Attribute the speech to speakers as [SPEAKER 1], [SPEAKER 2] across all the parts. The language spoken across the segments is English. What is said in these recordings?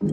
[SPEAKER 1] I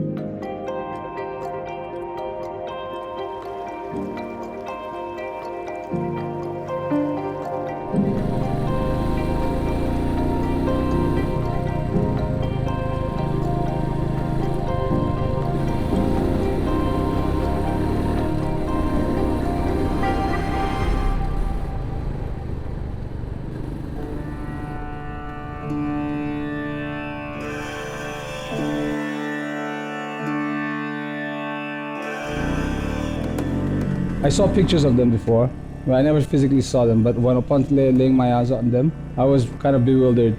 [SPEAKER 1] saw pictures of them before. I never physically saw them, but when upon laying my eyes on them, I was kind of bewildered.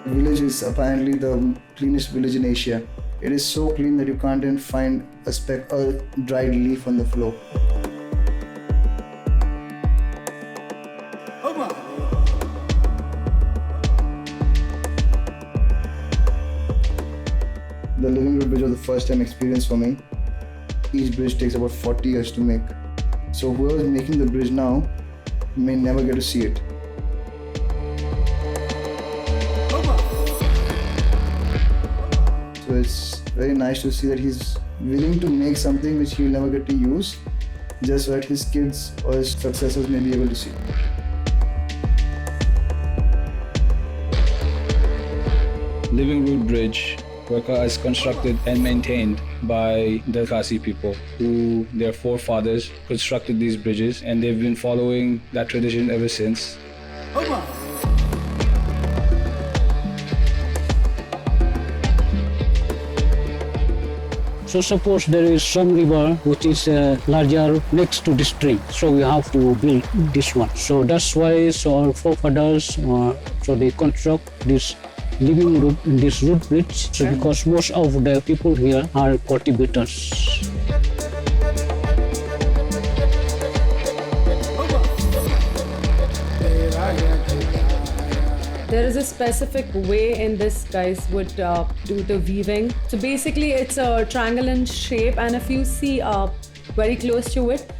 [SPEAKER 2] The village is apparently the cleanest village in Asia. It is so clean that you can't even find a speck or dried leaf on the floor. The living root bridge was the first time experience for me. Each bridge takes about 40 years to make. So whoever is making the bridge now may never get to see it. So it's very nice to see that he's willing to make something which he'll never get to use, just so that his kids or his successors may be able to see.
[SPEAKER 1] Living Root Bridge is constructed and maintained by the Khasi people, who their forefathers constructed these bridges, and they've been following that tradition ever since.
[SPEAKER 3] So suppose there is some river which is larger next to the stream, so we have to build this one. So that's why our forefathers, so they construct this living root, this root bridge, so because most of the people here are cultivators.
[SPEAKER 4] There is a specific way in this guys would do the weaving. So basically it's a triangle in shape, and if you see very close to it,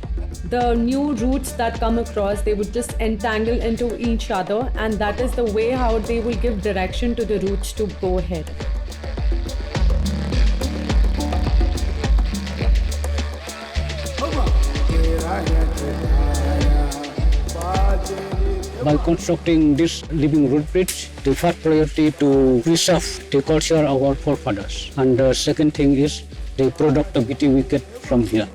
[SPEAKER 4] the new roots that come across, they would just entangle into each other, and that is the way how they will give direction to the roots to go ahead.
[SPEAKER 3] By constructing this living root bridge, the first priority to preserve the culture of our forefathers, and the second thing is the productivity we get from here.